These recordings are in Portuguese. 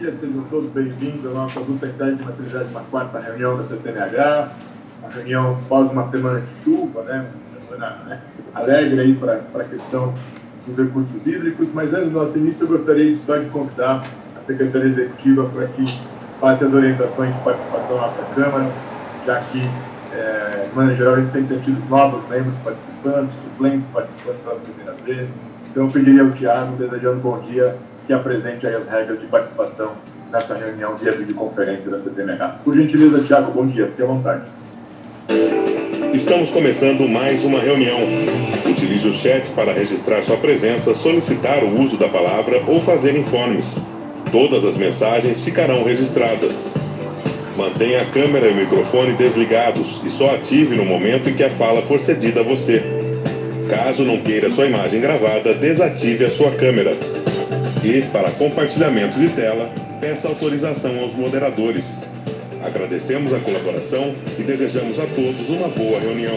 dia, sejam todos bem-vindos à nossa 234ª reunião da CTMH, uma reunião após uma semana de chuva, né? Uma semana, né, alegre aí para a questão dos recursos hídricos, mas antes do nosso início eu gostaria só de convidar a Secretaria Executiva para que passe as orientações de participação na nossa Câmara, já que, de maneira geral, a gente sempre tem tido novos membros participando, suplentes participando pela primeira vez. Então, eu pediria ao Tiago, desejando bom dia, que apresente aí as regras de participação nessa reunião via videoconferência da CTMH. Por gentileza, Tiago, bom dia, fique à vontade. Estamos começando mais uma reunião. Utilize o chat para registrar sua presença, solicitar o uso da palavra ou fazer informes. Todas as mensagens ficarão registradas. Mantenha a câmera e o microfone desligados e só ative no momento em que a fala for cedida a você. Caso não queira sua imagem gravada, desative a sua câmera. E, para compartilhamento de tela, peça autorização aos moderadores. Agradecemos a colaboração e desejamos a todos uma boa reunião.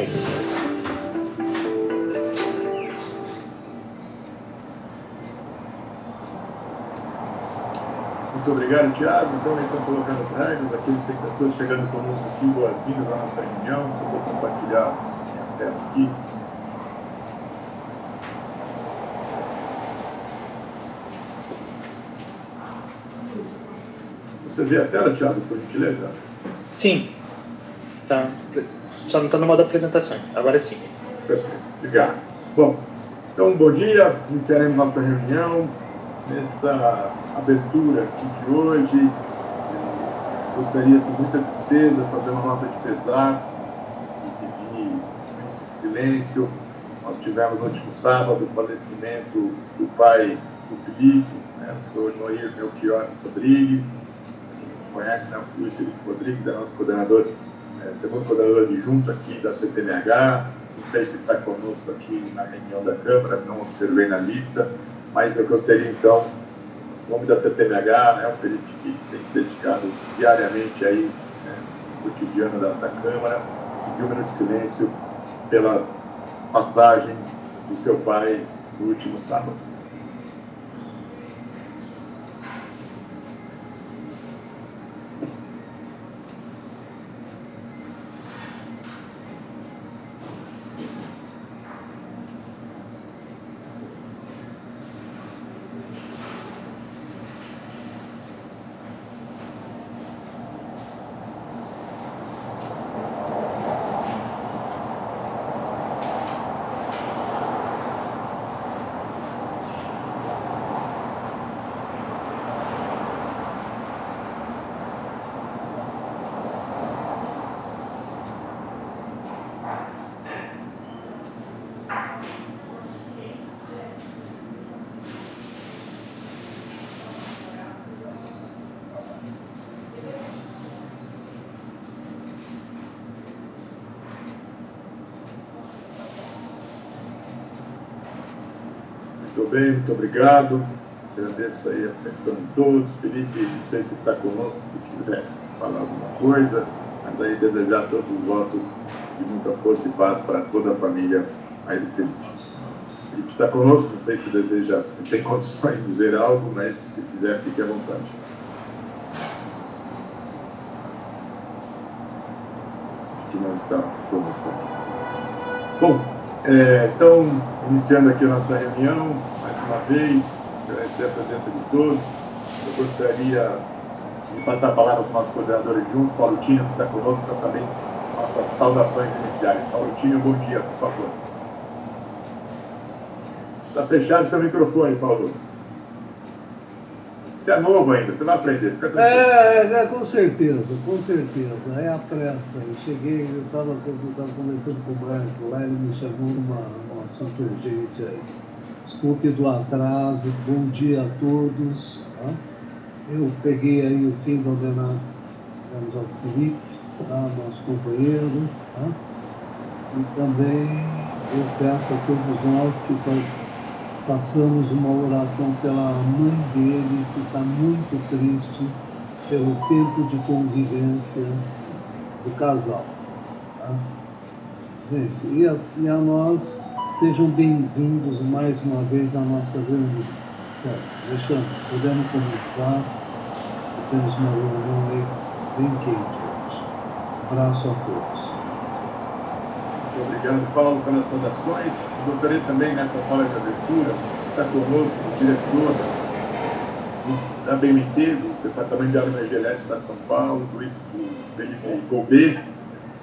Muito obrigado, Tiago. Então, estão colocando as regras. Aqueles que têm pessoas chegando conosco aqui, boas-vindas à nossa reunião. Só vou compartilhar minha tela aqui. Você vê a tela, Tiago, por gentileza? Sim. Tá. Só não está no modo apresentação. Agora sim. Perfeito. Obrigado. Bom, então, bom dia. Iniciaremos nossa reunião. Nessa abertura aqui de hoje, gostaria, com muita tristeza, fazer uma nota de pesar e pedir um minuto de silêncio. Nós tivemos no último sábado o falecimento do pai do Felipe, né, o senhor Noir Melchior Rodrigues. Conhece, né, o Luiz Felipe Rodrigues, é nosso coordenador, segundo coordenador adjunto aqui da CTMH. Não sei se está conosco aqui na reunião da Câmara, não observei na lista, mas eu gostaria então, em nome da CTMH, né, o Felipe que tem se dedicado diariamente aí, né, no cotidiano da Câmara, pedir um minuto de silêncio pela passagem do seu pai no último sábado. Muito bem, muito obrigado. Agradeço aí a atenção de todos. Felipe, não sei se está conosco, se quiser falar alguma coisa, mas aí desejar todos os votos de muita força e paz para toda a família aí do Felipe. Felipe está conosco, não sei se deseja, tem condições de dizer algo, mas se quiser, fique à vontade. Acho que não está conosco aqui. Bom, então, iniciando aqui a nossa reunião, mais uma vez, agradecer a presença de todos. Eu gostaria de passar a palavra para o nosso coordenador junto, Paulo Tinho, que está conosco, para também nossas saudações iniciais. Paulo Tinho, bom dia, por favor. Está fechado seu microfone, Paulo. Você é novo ainda, você vai aprender, fica tranquilo. Com certeza. É a pressa. Eu cheguei, eu estava conversando com o Branco lá, ele me chamou num assunto urgente aí. Desculpe do atraso, bom dia a todos. Tá? Eu peguei aí o fim do ordenado, vamos ao Felipe, tá? Nosso companheiro. Tá? E também eu peço a todos nós que façamos uma oração pela mãe dele, que está muito triste pelo tempo de convivência do casal. Tá? Gente, e a nós, sejam bem-vindos mais uma vez à nossa reunião. Certo? Alexandre, podemos começar. temos uma reunião bem quente hoje. Abraço a todos. Muito obrigado, Paulo, pelas saudações. Gostaria também, nessa fala de abertura, está conosco o diretor da BMT, do Departamento de Agroenergia Elétrica de São Paulo, o Felipe Gobet,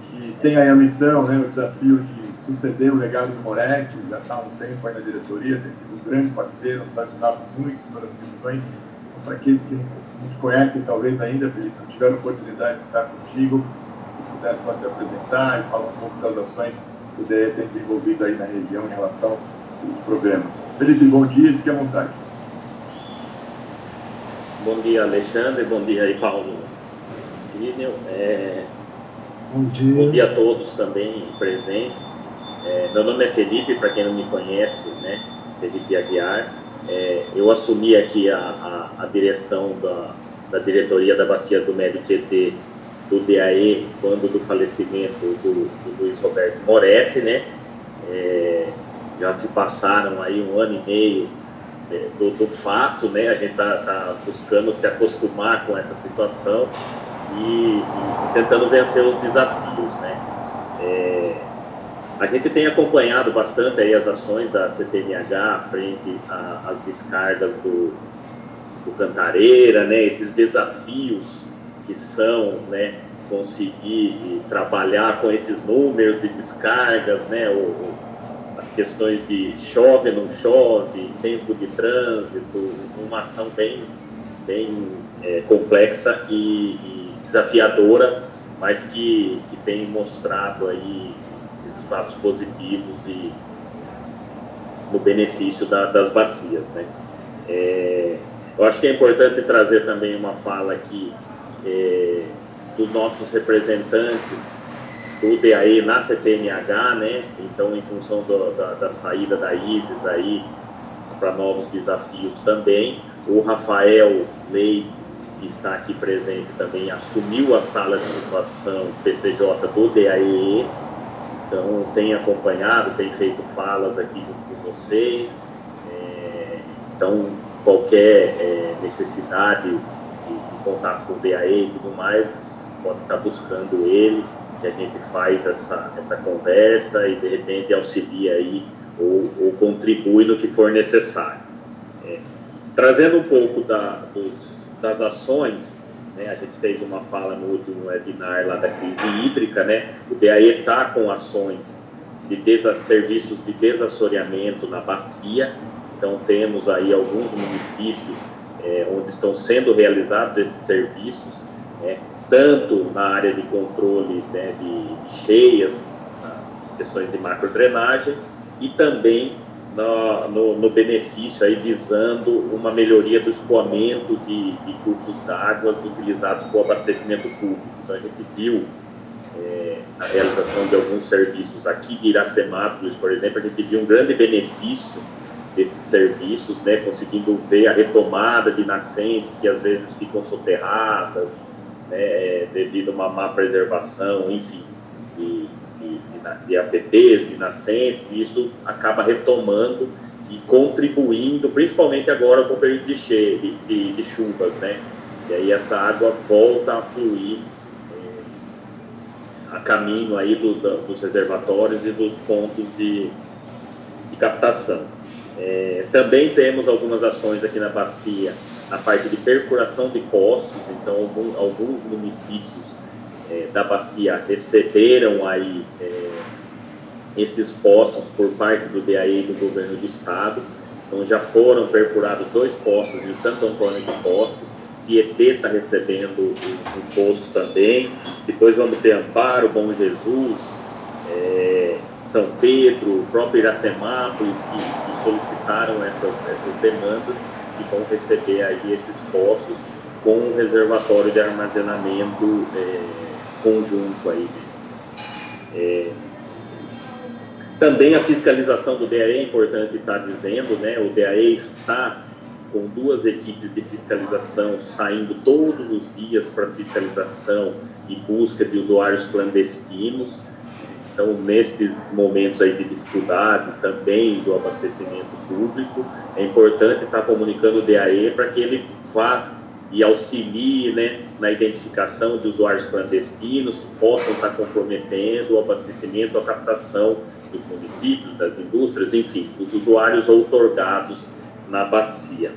que tem aí a missão, né, o desafio de suceder o legado do Moretti, já está há um tempo aí na diretoria, tem sido um grande parceiro, nos ajudado muito pelas questões. Para aqueles que não te conhecem, talvez ainda, Felipe, não tiveram oportunidade de estar contigo, se pudesse só se apresentar e falar um pouco das ações que o DE tem desenvolvido aí na região em relação aos problemas. Felipe, bom dia e fique à vontade. Bom dia, Alexandre. Bom dia aí, Paulo. Bom dia. Bom dia a todos também presentes. Meu nome é Felipe, para quem não me conhece, né? Felipe Aguiar. Eu assumi aqui a direção da diretoria da Bacia do Médio Tietê, do DAE, quando do falecimento do Luiz Roberto Moretti, né? Já se passaram aí 1 ano e meio do fato, né? A gente está buscando se acostumar com essa situação e tentando vencer os desafios, né? A gente tem acompanhado bastante aí as ações da CTMH frente às descargas do Cantareira, né? Esses desafios que são, né, conseguir trabalhar com esses números de descargas, né? As questões de chove, não chove, tempo de trânsito, uma ação bem complexa e desafiadora, mas que tem mostrado aí resultados positivos e no benefício das bacias, né? Eu acho que é importante trazer também uma fala aqui dos nossos representantes do DAE na CPMH, né? Então, em função da saída da ISIS aí para novos desafios também, o Rafael Leite, que está aqui presente também, assumiu a sala de situação PCJ do DAE. Então, tem acompanhado, tem feito falas aqui junto com vocês. Então, qualquer necessidade de contato com o DAE e tudo mais, pode estar buscando ele, que a gente faz essa conversa e, de repente, auxilia aí ou contribui no que for necessário. Trazendo um pouco das ações, né, a gente fez uma fala no último webinar lá da crise hídrica, né? O DAE está com ações de serviços de desassoreamento na bacia. Então, temos aí alguns municípios onde estão sendo realizados esses serviços, né, tanto na área de controle, né, de cheias, as questões de macrodrenagem, e também no benefício aí visando uma melhoria do escoamento de cursos d'água utilizados para o abastecimento público. Então, a gente viu a realização de alguns serviços aqui de Iracemápolis, por exemplo, a gente viu um grande benefício desses serviços, né, conseguindo ver a retomada de nascentes que às vezes ficam soterradas, né, devido a uma má preservação, enfim, de APPs, de nascentes, e isso acaba retomando e contribuindo, principalmente agora com o período de chuvas, né, e aí essa água volta a fluir a caminho aí dos reservatórios e dos pontos de captação. Também temos algumas ações aqui na bacia, na parte de perfuração de poços. Então, alguns municípios da bacia receberam aí esses poços por parte do DAE e do governo do estado. Então, já foram perfurados 2 poços em Santo Antônio de Posse. Tietê está recebendo um poço também. Depois vamos ter Amparo, Bom Jesus, São Pedro, o próprio Iracemápolis, que solicitaram essas demandas e vão receber aí esses poços com um reservatório de armazenamento conjunto aí. Também a fiscalização do DAE é importante estar dizendo, né? O DAE está com 2 equipes de fiscalização saindo todos os dias para fiscalização e busca de usuários clandestinos. Então, nesses momentos aí de dificuldade também do abastecimento público, é importante estar comunicando o DAE para que ele vá e auxilie, né, na identificação de usuários clandestinos que possam estar comprometendo o abastecimento, a captação dos municípios, das indústrias, enfim, dos usuários outorgados na bacia.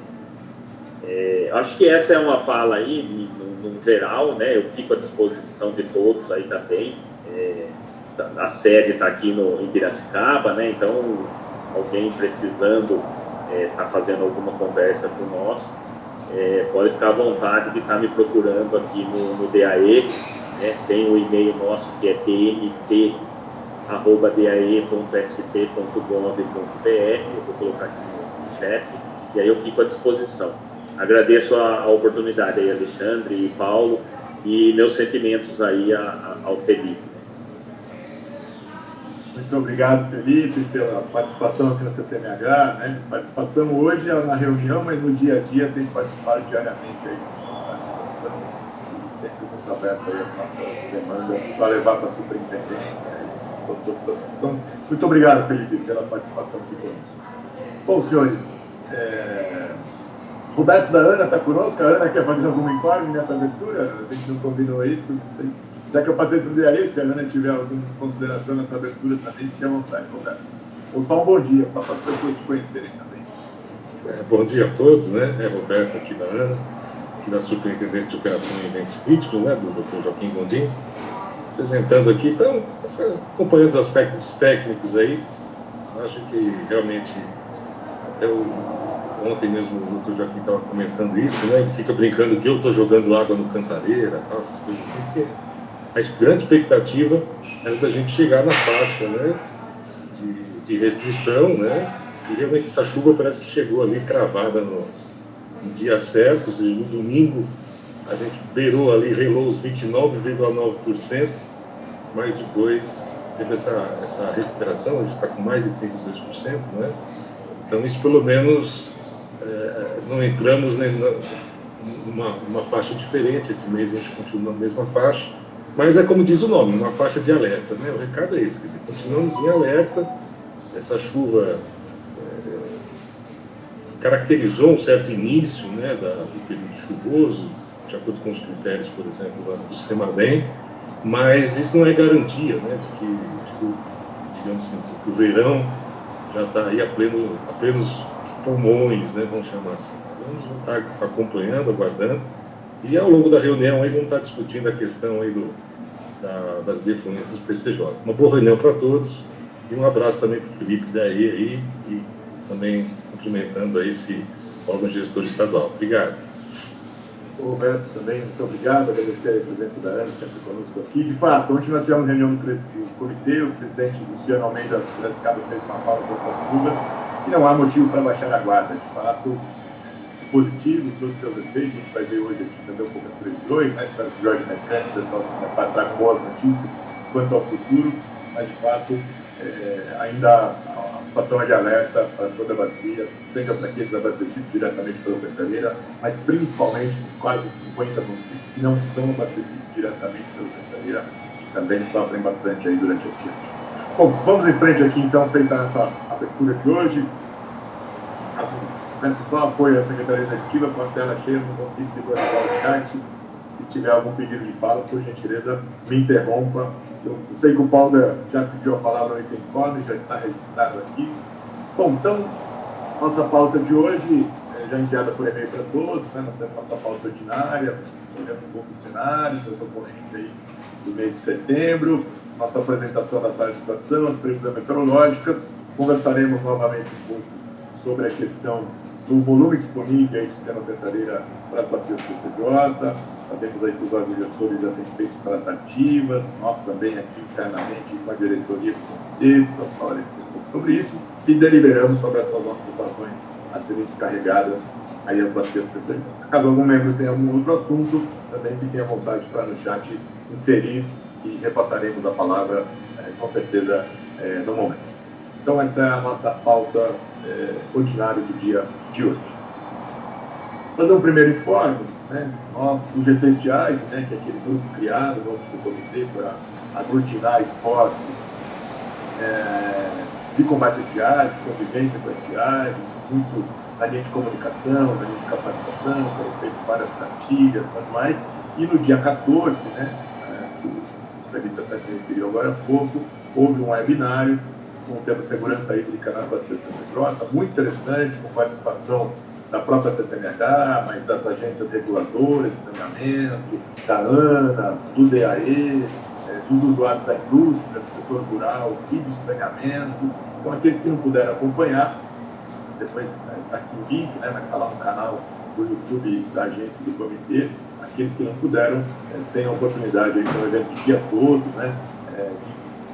Acho que essa é uma fala aí, no geral, né, eu fico à disposição de todos aí também. A sede está aqui em Piracicaba, né, então alguém precisando tá fazendo alguma conversa com nós, pode ficar à vontade de estar me procurando aqui no DAE, né? Tem o e-mail nosso que é pmt@dae.sp.gov.br, eu vou colocar aqui no chat, e aí eu fico à disposição. Agradeço a oportunidade aí, Alexandre e Paulo, e meus sentimentos aí ao Felipe. Muito obrigado, Felipe, pela participação aqui na CTMH, né? Participação hoje na reunião, mas no dia a dia tem participado diariamente aí da situação, e sempre muito aberto aí às nossas demandas para levar para a superintendência e todos os outros assuntos. Então, muito obrigado, Felipe, pela participação aqui conosco. Bom, senhores, Roberto da Ana está conosco. A Ana quer fazer algum informe nessa abertura? A gente não combinou isso, não sei. Já que eu passei tudo aí, se a Ana tiver alguma consideração nessa abertura também, fique à vontade, Roberto. Ou só um bom dia, só para as pessoas te conhecerem também. Bom dia a todos, né? É Roberto aqui da Ana, aqui da Superintendência de Operação em Eventos Críticos, né? Do Dr. Joaquim Gondim, apresentando aqui, então, acompanhando os aspectos técnicos aí. Acho que realmente, até ontem mesmo o Dr. Joaquim estava comentando isso, né? Ele fica brincando que eu estou jogando água no Cantareira, tal, essas coisas assim, porque a grande expectativa era da gente chegar na faixa, né, de restrição, né, e realmente essa chuva parece que chegou ali cravada no dia certo, ou seja, no domingo a gente beirou ali, relou os 29,9%, mas depois teve essa recuperação, a gente está com mais de 32%, né, então isso pelo menos não entramos numa faixa diferente, esse mês a gente continua na mesma faixa. Mas é como diz o nome, uma faixa de alerta, né? O recado é esse, quer dizer, continuamos em alerta. Essa chuva caracterizou um certo início, né, do período chuvoso, de acordo com os critérios, por exemplo, do CEMADEM, mas isso não é garantia, né, de que digamos assim, que o verão já está aí a plenos pulmões, né, vamos chamar assim. Vamos estar acompanhando, aguardando, e ao longo da reunião aí vamos estar discutindo a questão aí das defluências do PCJ. Uma boa reunião para todos e um abraço também para o Felipe daí aí, e também cumprimentando aí esse órgão gestor estadual. Obrigado. O Roberto também, muito obrigado, agradecer a presença da Ana sempre conosco aqui. De fato, ontem nós tivemos reunião do comitê, o presidente Luciano Almeida Piracicaba fez uma fala com as chuvas e não há motivo para baixar a guarda. De fato, positivo, trouxe seus efeitos, a gente vai ver hoje aqui também um pouco as previsões, né? Espero que o Jorge Mecânico, o pessoal se prepare para boas notícias quanto ao futuro, mas de fato ainda a situação é de alerta para toda a bacia, seja para aqueles abastecidos diretamente pela Cantareira, mas principalmente os quase 50 municípios que não são abastecidos diretamente pela Cantareira, que também sofrem bastante aí durante este ano. Bom, vamos em frente aqui então, feita essa abertura de hoje. Peço só apoio à Secretaria Executiva, com a tela cheia, não consigo visualizar o chat. Se tiver algum pedido de fala, por gentileza, me interrompa. Eu sei que o Paulo já pediu a palavra no item informe, já está registrado aqui. Bom, então, nossa pauta de hoje já enviada por e-mail para todos, né? Nós temos nossa pauta ordinária, olhando um pouco os cenários, as ocorrências aí do mês de setembro, nossa apresentação da sala de situação, as previsões meteorológicas. Conversaremos novamente um pouco sobre a questão do volume disponível aí do sistema Cantareira para as bacias PCJ. Sabemos aí que os órgãos gestores já têm feito tratativas, nós também aqui internamente com a diretoria do comitê, então falaremos um pouco sobre isso e deliberamos sobre essas nossas situações a serem descarregadas aí as bacias PCJ. Caso algum membro tenha algum outro assunto, também fiquem à vontade para no chat inserir e repassaremos a palavra com certeza no momento. Então essa é a nossa pauta ordinária do dia de hoje. Fazer um primeiro informe, né? Nós, o GT Estiagem, né, que é aquele grupo criado no âmbito do comitê para aglutinar esforços de combate à estiagem, convivência com a estiagem, muito na linha de comunicação, na linha de capacitação, foram feitas várias cartilhas, manuais, e no dia 14, né, o Felipe até se referiu agora há pouco, houve um webinário com o tema segurança hídrica nas bacias da Secrota, muito interessante, com participação da própria CTMH, mas das agências reguladoras de saneamento, da ANA, do DAE, dos usuários da indústria, do setor rural e do saneamento. Então, aqueles que não puderam acompanhar, depois está aqui o link, né, mas está lá no canal do YouTube da agência do comitê. Aqueles que não puderam têm a oportunidade, aí, no evento o dia todo, né,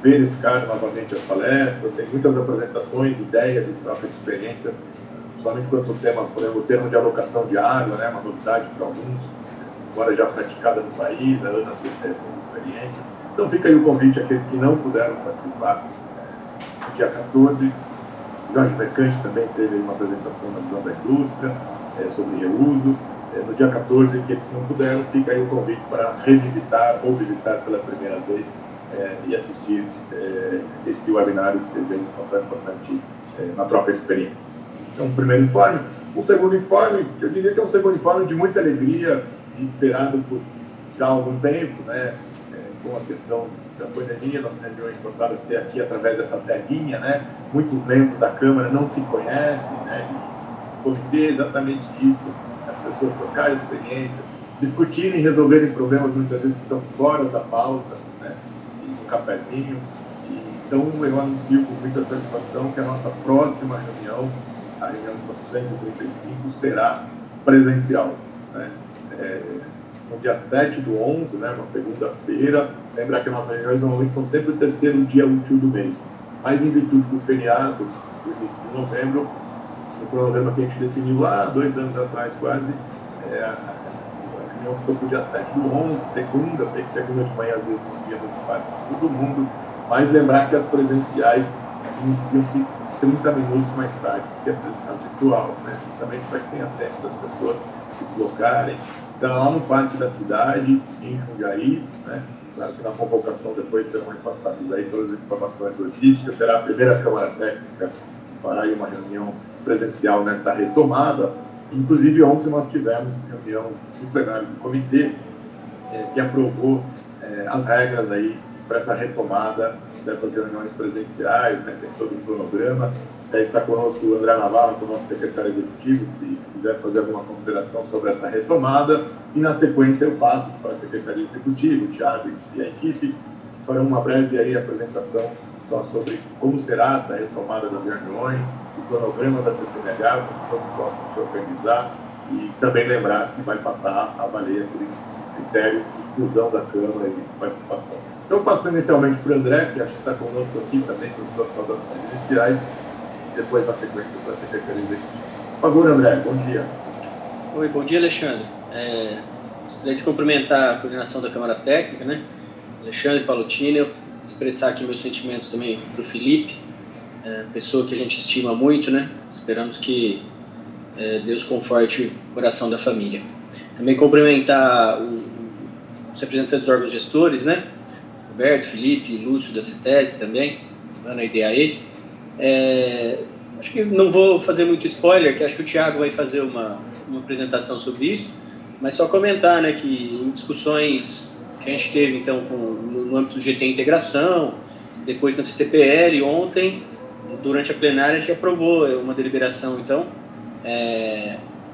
de verificar novamente as palestras. Tem muitas apresentações, ideias e próprias experiências, somente quanto ao tema, por exemplo, o termo de alocação de água, né, uma novidade para alguns, agora já praticada no país, a Ana trouxe essas experiências. Então fica aí o convite àqueles que não puderam participar no dia 14. Jorge Mercante também teve uma apresentação na visão da indústria sobre reuso. No dia 14, aqueles que não puderam, fica aí o convite para revisitar ou visitar pela primeira vez e assistir esse webinário que teve um importante na própria experiência. Esse é um primeiro informe. Um segundo informe, eu diria que é um segundo informe de muita alegria, esperado por já há algum tempo, né? Com a questão da pandemia, nossas reuniões passaram a ser aqui através dessa telinha, né? Muitos membros da Câmara não se conhecem, né? E o comitê é exatamente isso, as pessoas trocarem experiências, discutirem e resolverem problemas muitas vezes que estão fora da pauta, né? E um cafezinho. Então, eu anuncio com muita satisfação que a nossa próxima reunião, a reunião 435, será presencial, né? No dia 7/11, né, uma segunda-feira. Lembrar que nossas reuniões normalmente são sempre o terceiro dia útil do mês. Mas em virtude do feriado, do início de novembro, o cronograma que a gente definiu lá 2 anos atrás quase, a reunião ficou para o dia 7/11, segunda. Eu sei que segunda de manhã às vezes não é um dia muito fácil para todo mundo, mas lembrar que as presenciais iniciam-se 30 minutos mais tarde do que a presencial virtual, né, justamente para que tenha tempo das pessoas se deslocarem. Será lá no Parque da Cidade, em Jundiaí, né? Claro que na convocação depois serão repassadas aí todas as informações logísticas. Será a primeira Câmara Técnica que fará aí uma reunião presencial nessa retomada. Inclusive, ontem nós tivemos reunião do plenário do comitê, que aprovou as regras aí para essa retomada dessas reuniões presenciais, né? Tem todo um cronograma. Está conosco o André Navarro, que é o nosso secretário executivo, se quiser fazer alguma consideração sobre essa retomada. E, na sequência, eu passo para a Secretaria Executiva, o Thiago e a equipe, que farão uma breve aí apresentação só sobre como será essa retomada das reuniões, o cronograma da CTMH, para que todos possam se organizar e também lembrar que vai passar a valer aquele critério de exclusão da Câmara e de participação. Então, eu passo inicialmente para o André, que acho que está conosco aqui também com suas saudações iniciais, depois na sequência para a Secretaria Executiva. Por favor, André, bom dia. Oi, bom dia, Alexandre. Gostaria de cumprimentar a coordenação da Câmara Técnica, né? Alexandre Palutini, expressar aqui meus sentimentos também para o Felipe, pessoa que a gente estima muito, né? Esperamos que Deus conforte o coração da família. Também cumprimentar os representantes dos órgãos gestores, né? Roberto, Felipe, Lúcio da CETESB também, Ana e DAE. Acho que não vou fazer muito spoiler, que acho que o Thiago vai fazer uma apresentação sobre isso, mas só comentar, né, que em discussões que a gente teve então no âmbito do GT Integração, depois na CTPL, ontem, durante a plenária, a gente aprovou uma deliberação, então,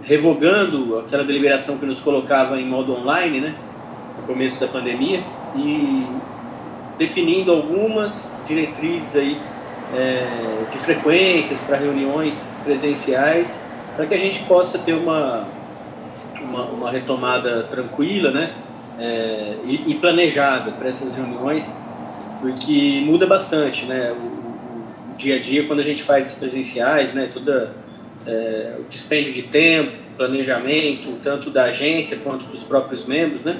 revogando aquela deliberação que nos colocava em modo online, né, no começo da pandemia, e definindo algumas diretrizes aí de frequências para reuniões presenciais, para que a gente possa ter uma retomada tranquila, né, e planejada para essas reuniões, porque muda bastante, né, o dia a dia quando a gente faz as presenciais, né, o dispêndio de tempo, planejamento, tanto da agência quanto dos próprios membros, né,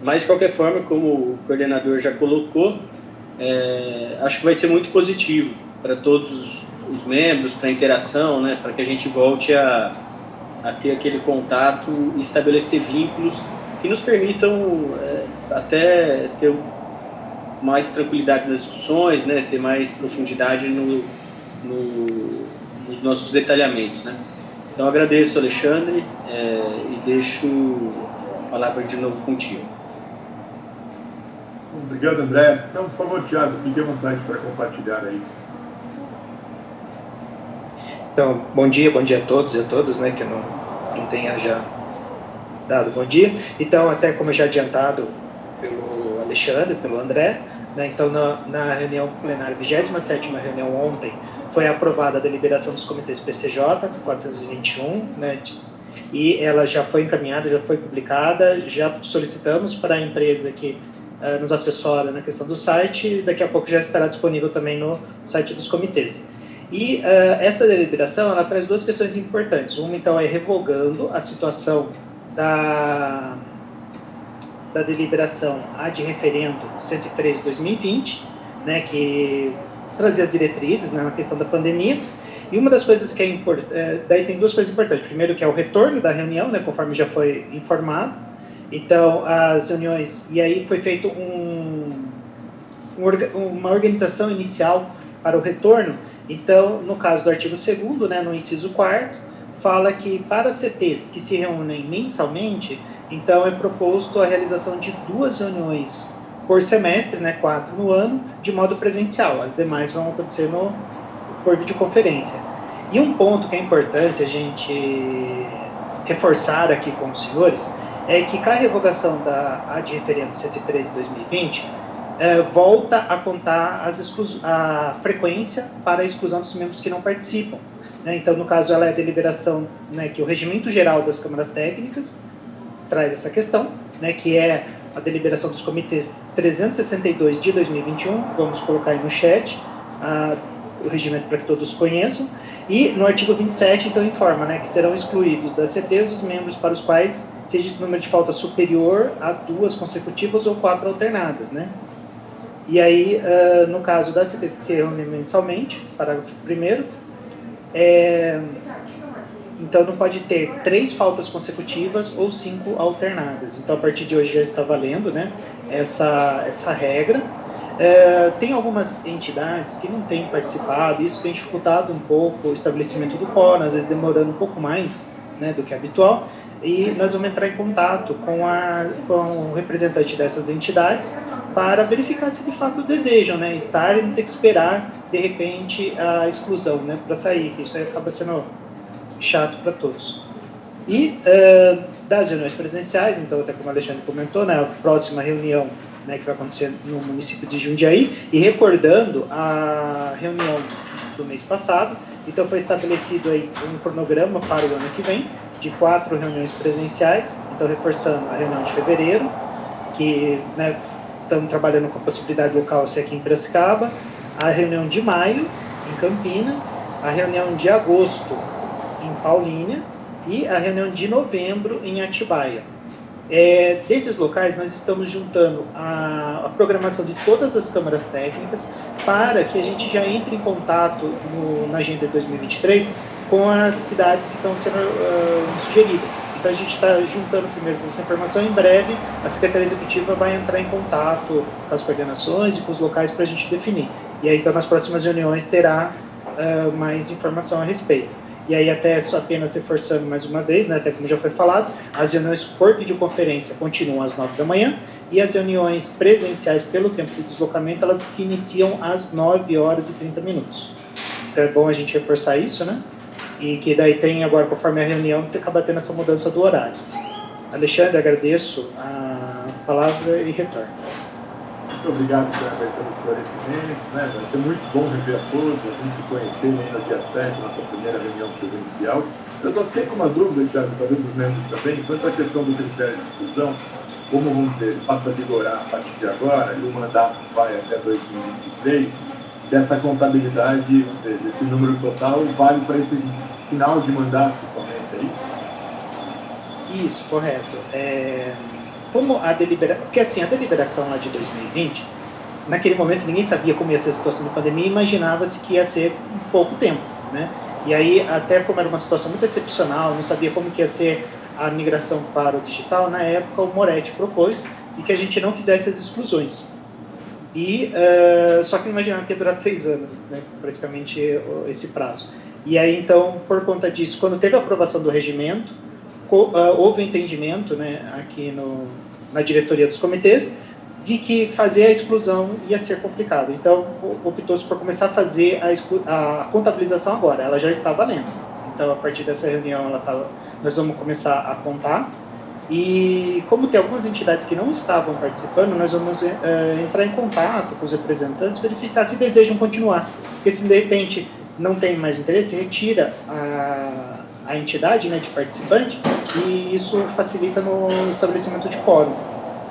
mas de qualquer forma, como o coordenador já colocou, acho que vai ser muito positivo para todos os membros, para a interação, né, para que a gente volte a ter aquele contato e estabelecer vínculos que nos permitam até ter mais tranquilidade nas discussões, né, ter mais profundidade nos nossos detalhamentos, né. Então, agradeço, Alexandre, e deixo a palavra de novo contigo. Obrigado, André. Então, por favor, Thiago, fique à vontade para compartilhar aí. Então, bom dia a todos e a todas, né, que não tenha já dado bom dia. Então, até como já adiantado pelo Alexandre, pelo André, né, então na reunião plenária, 27ª reunião ontem, foi aprovada a deliberação dos comitês PCJ 421, né, e ela já foi encaminhada, já foi publicada, já solicitamos para a empresa que nos assessora na questão do site, e daqui a pouco já estará disponível também no site dos comitês. E essa deliberação, ela traz duas questões importantes. Uma, então, é revogando a situação da deliberação ad referendo 103/2020, né, que trazia as diretrizes, né, na questão da pandemia. E uma das coisas que é importante, daí tem duas coisas importantes. Primeiro, que é o retorno da reunião, né, conforme já foi informado. Então, as reuniões, e aí foi feito uma organização inicial para o retorno. Então, no caso do artigo 2º, né, no inciso 4º, fala que para CTs que se reúnem mensalmente, então é proposto a realização de 2 reuniões por semestre, né, 4 no ano, de modo presencial. As demais vão acontecer por videoconferência. E um ponto que é importante a gente reforçar aqui com os senhores é que com a revogação da ad referendo 113/2020, volta a contar a frequência para a exclusão dos membros que não participam. Né? Então, no caso, ela é a deliberação, né, que o Regimento Geral das Câmaras Técnicas traz essa questão, né, que é a deliberação dos comitês 362 de 2021, vamos colocar aí no chat, o regimento para que todos conheçam, e no artigo 27, então, informa, né, que serão excluídos das CTs os membros para os quais seja o número de faltas superior a 2 consecutivas ou 4 alternadas, né? E aí, no caso das CTs que se reúnem mensalmente, parágrafo 1º, então não pode ter 3 faltas consecutivas ou 5 alternadas. Então, a partir de hoje já está valendo, né, essa regra. Tem algumas entidades que não têm participado, isso tem dificultado um pouco o estabelecimento do quórum, às vezes demorando um pouco mais, né, do que habitual, e nós vamos entrar em contato com o representante dessas entidades para verificar se de fato desejam, né, estar e não ter que esperar, de repente, a exclusão, né, para sair, que isso aí acaba sendo chato para todos. E das reuniões presenciais, então, até como o Alexandre comentou, né, a próxima reunião, né, que vai acontecer no município de Jundiaí, e recordando a reunião do mês passado, então foi estabelecido aí um cronograma para o ano que vem, de 4 reuniões presenciais, então reforçando a reunião de fevereiro, que, né, estamos trabalhando com a possibilidade local ser aqui em Piracicaba, a reunião de maio, em Campinas, a reunião de agosto, em Paulínia, e a reunião de novembro, em Atibaia. Desses locais, nós estamos juntando a programação de todas as câmaras técnicas para que a gente já entre em contato na agenda de 2023 com as cidades que estão sendo sugeridas. Então, a gente está juntando primeiro essa informação. Em breve, a Secretaria Executiva vai entrar em contato com as coordenações e com os locais para a gente definir. E aí, então, nas próximas reuniões, terá mais informação a respeito. E aí, até só apenas reforçando mais uma vez, né, até como já foi falado, as reuniões por videoconferência continuam às 9 da manhã e as reuniões presenciais pelo tempo de deslocamento, elas se iniciam às 9h30. Então é bom a gente reforçar isso, né? E que daí tem agora, conforme a reunião, acaba tendo essa mudança do horário. Alexandre, agradeço a palavra e retorno. Muito obrigado pelos esclarecimentos, né? Vai ser muito bom rever a todos, a gente se conhecer no dia 7, nossa primeira reunião presencial. Eu só fiquei com uma dúvida, Thiago, talvez os membros também, quanto à questão do critério de exclusão, como vamos dizer, passa a vigorar a partir de agora e o mandato vai até 2023, se essa contabilidade, ou seja, esse número total vale para esse final de mandato somente, é isso? Isso, correto. Como a deliberação, porque assim, a deliberação lá de 2020, naquele momento ninguém sabia como ia ser a situação da pandemia, imaginava-se que ia ser um pouco tempo, né? E aí, até como era uma situação muito excepcional, não sabia como que ia ser a migração para o digital, na época o Moretti propôs e que a gente não fizesse as exclusões. E só que não imaginava que ia durar 3 anos, né, praticamente esse prazo. E aí, então, por conta disso, quando teve a aprovação do regimento, houve entendimento, né, aqui na diretoria dos comitês, de que fazer a exclusão ia ser complicado. Então, optou-se por começar a fazer a contabilização agora. Ela já está valendo. Então, a partir dessa reunião, nós vamos começar a contar. E como tem algumas entidades que não estavam participando, nós vamos entrar em contato com os representantes, verificar se desejam continuar. Porque se, de repente, não tem mais interesse, retira a entidade, né, de participante, e isso facilita no estabelecimento de quórum.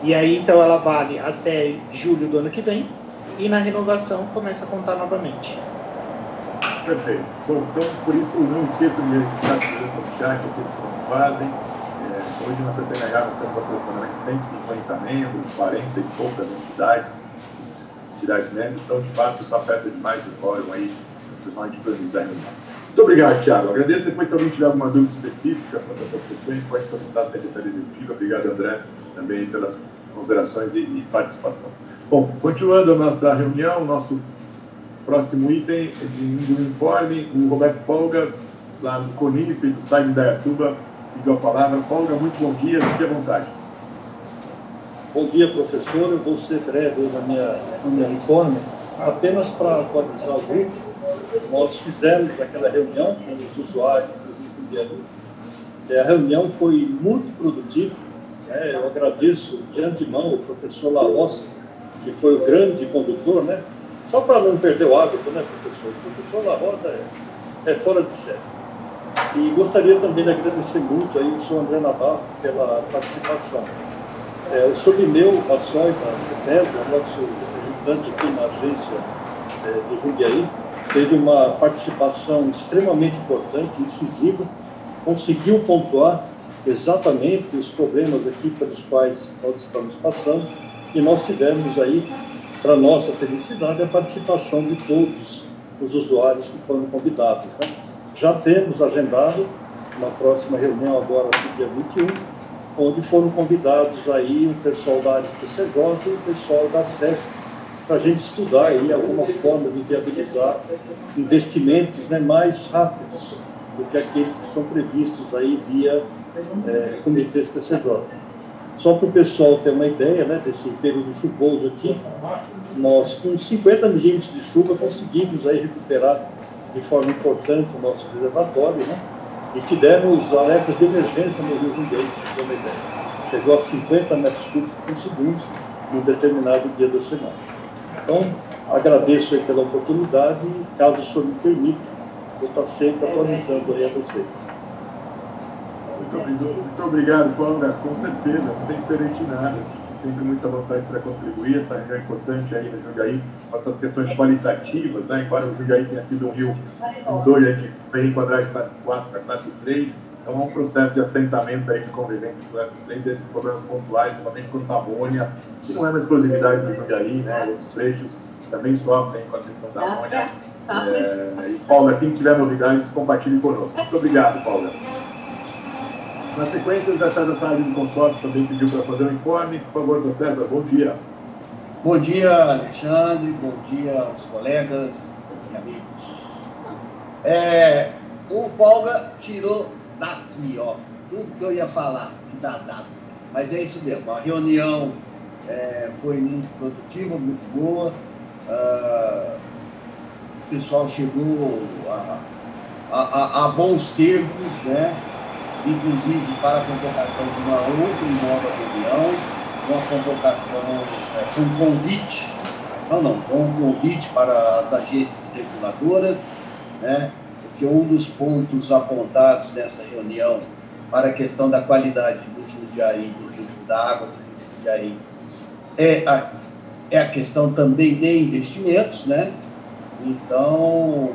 E aí, então, ela vale até julho do ano que vem, e na renovação começa a contar novamente. Perfeito. Bom, então, por isso, não esqueça de registrar a presença no chat, aqueles que não fazem. Hoje, na CTNH, nós temos aproximadamente 150 membros, 40 e poucas entidades membros, então, de fato, isso afeta demais o quórum aí, principalmente para os da reunião. Muito obrigado, Thiago. Agradeço. Depois, se alguém tiver alguma dúvida específica quanto a essas questões, pode solicitar a Secretaria Executiva. Obrigado, André, também pelas considerações e participação. Bom, continuando a nossa reunião, nosso próximo item do informe, o Roberto Polga, lá do CONIP, do site da Indaiatuba, pediu a palavra. Polga, muito bom dia, fique à vontade. Bom dia, professor. Eu vou ser breve no meu informe, apenas para atualizar o grupo. Nós fizemos aquela reunião com os usuários do grupo de A reunião foi muito produtiva. Eu agradeço de antemão o professor Laos, que foi o grande condutor, né? Só para não perder o hábito, né, professor? O professor Laos é fora de série. E gostaria também de agradecer muito aí o senhor André Navarro pela participação. O Sobineu Vassói, da CETESB, nosso representante aqui na agência de Jundiaí, teve uma participação extremamente importante, incisiva, conseguiu pontuar exatamente os problemas aqui pelos quais nós estamos passando, e nós tivemos aí, para nossa felicidade, a participação de todos os usuários que foram convidados, né? Já temos agendado uma próxima reunião agora no dia 21, onde foram convidados aí o pessoal da área PCJ e o pessoal da ARCESP, para a gente estudar aí alguma forma de viabilizar investimentos, né, mais rápidos do que aqueles que são previstos aí via comitês PCJ. Só para o pessoal ter uma ideia, né, desse período chuvoso aqui, nós com 50 milímetros de chuva conseguimos aí recuperar de forma importante o nosso reservatório, né, e tivemos alertas de emergência no Rio Jundiaí, para ter uma ideia. Chegou a 50 metros cúbicos por segundo num determinado dia da semana. Então, agradeço aí pela oportunidade e, caso o senhor me permita, eu estou sempre atualizando aí a vocês. Muito obrigado, Paulo. Com certeza, não tem diferente nada. Fique sempre muita vontade para contribuir. Essa reunião é importante aí no Jundiaí, quanto às questões qualitativas, né? Embora o Jundiaí tenha sido um rio com 2 aí de reenquadrar de classe 4 para classe 3, então é um processo de assentamento aí de convivência com classe 3, esses problemas pontuais, principalmente quanto à amônia, que não é uma exclusividade do Jundiaí, né? Outros trechos também sofrem com a questão da amônia. E, Paulo, assim que tiver novidades, compartilhe conosco. Muito obrigado, Paulo. Na sequência, o Zé César Salles do consórcio também pediu para fazer um informe. Por favor, Zé César, bom dia. Bom dia, Alexandre. Bom dia aos colegas e amigos. O Polga tirou daqui, ó, tudo que eu ia falar, cidadão. Mas é isso mesmo. A reunião foi muito produtiva, muito boa. O pessoal chegou a bons termos, né? Inclusive para a convocação de uma outra e nova reunião, uma convocação com convite, com convite para as agências reguladoras, né? Porque um dos pontos apontados nessa reunião para a questão da qualidade do Jundiaí, da água do Rio Jundiaí, é a questão também de investimentos, né? Então,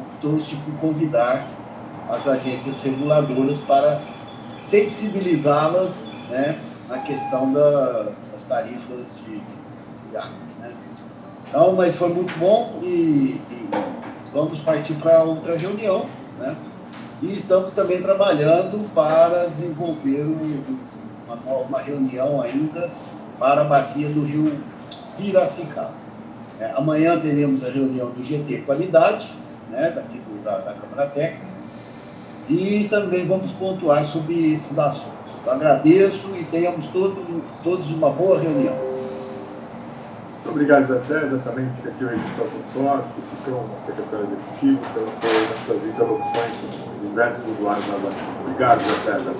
optou-se por convidar as agências reguladoras para sensibilizá-las, né, na questão das tarifas de água, né? Então, mas foi muito bom e vamos partir para outra reunião, né? E estamos também trabalhando para desenvolver uma reunião ainda para a bacia do Rio Piracicaba. Amanhã teremos a reunião do GT Qualidade, né, daqui do da Câmara Técnica, e também vamos pontuar sobre esses assuntos. Eu agradeço e tenhamos todos uma boa reunião. Muito obrigado, José César. Também fica aqui o editor consórcio, fica o secretário executivo, pelo apoio nessas interlocuções com diversos usuários da vacina. Obrigado, José César.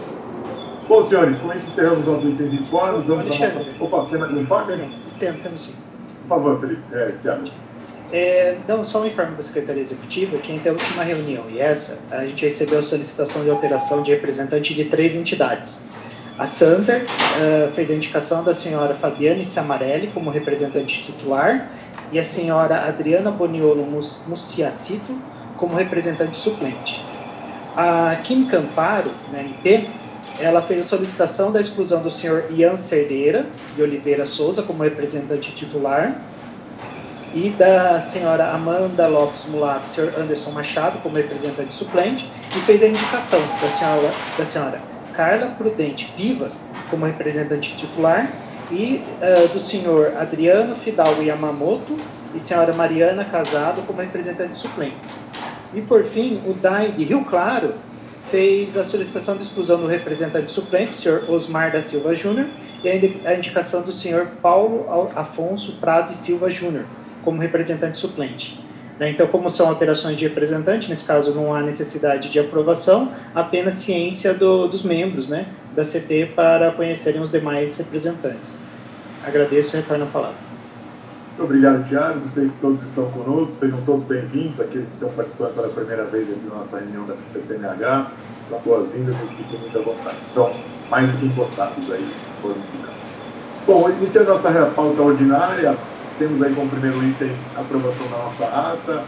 Bom, senhores, com isso encerramos nossos itens de informes. Vamos para a nossa... Opa, tem mais um informe? Temos sim. Por favor, Felipe. Tiago. Não, só um informe da Secretaria Executiva, que entre a última reunião e essa, a gente recebeu a solicitação de alteração de representante de 3 entidades. A Santer fez a indicação da senhora Fabiane Samarelli como representante titular e a senhora Adriana Boniolo Muciacito como representante suplente. A Química Amparo, na MP, ela fez a solicitação da exclusão do senhor Ian Cerdeira de Oliveira Souza como representante titular e da senhora Amanda Lopes Mulato, senhor Anderson Machado como representante suplente, e fez a indicação da senhora Carla Prudente Piva como representante titular e do senhor Adriano Fidalgo Yamamoto e senhora Mariana Casado como representantes suplentes. E por fim, o DAI de Rio Claro fez a solicitação de exclusão do representante suplente, o senhor Osmar da Silva Júnior, e a indicação do senhor Paulo Afonso Prado e Silva Júnior como representante suplente. Então, como são alterações de representante, nesse caso não há necessidade de aprovação, apenas ciência dos membros, né, da CT para conhecerem os demais representantes. Agradeço e retorno a palavra. Muito obrigado, Tiago. Vocês todos estão conosco, sejam todos bem-vindos, aqueles que estão participando pela primeira vez da nossa reunião da CTMH. Então, boas-vindas e fiquem muito à vontade. Estão mais do que empossados aí, foram indicados. Bom, iniciando a nossa pauta ordinária, temos aí como primeiro item a aprovação da nossa ata,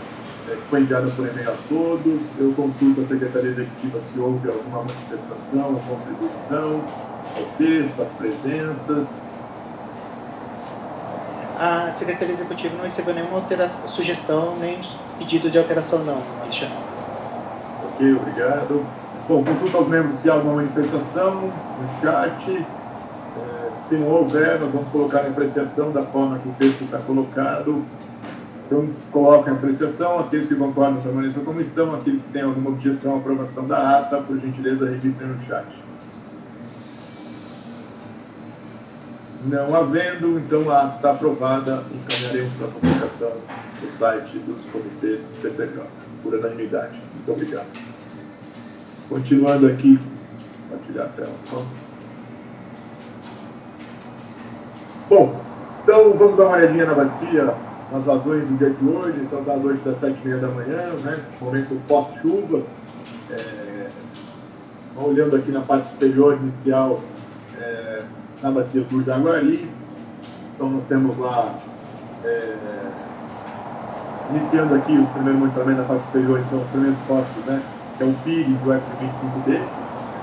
que foi enviada por e-mail a todos. Eu consulto a Secretaria Executiva se houve alguma manifestação ou contribuição ao texto, às presenças. A Secretaria Executiva não recebeu nenhuma sugestão, nem pedido de alteração não, Alexandre. Ok, obrigado. Bom, consulta aos membros se há alguma manifestação no chat. Se não houver, nós vamos colocar a apreciação da forma que o texto está colocado. Então, coloquem a apreciação, aqueles que concordam permaneçam como estão, aqueles que têm alguma objeção à aprovação da ata, por gentileza, registrem no chat. Não havendo, então a ata está aprovada e encaminharemos para a publicação no site dos comitês PCK, por unanimidade. Muito obrigado. Continuando aqui, compartilhar a tela só. Bom, então vamos dar uma olhadinha na bacia, nas vazões do dia de hoje. São dados hoje das 7h30 da manhã, né? Momento pós-chuvas. Olhando aqui na parte superior inicial, na bacia do Jaguari. Então nós temos lá, iniciando aqui o primeiro monitoramento na parte superior, então os primeiros postos, né? Que é o Pires e o F25D.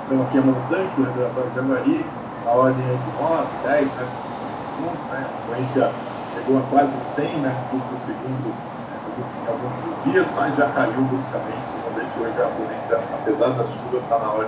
Então aqui é montante, o reservatório Jaguari, a ordem é de 9, 10 metros por segundo, né? A frequência chegou a quase 100 metros por segundo em alguns dos dias, mas já caiu bruscamente. Você vê que hoje a fluência, apesar das chuvas, está na ordem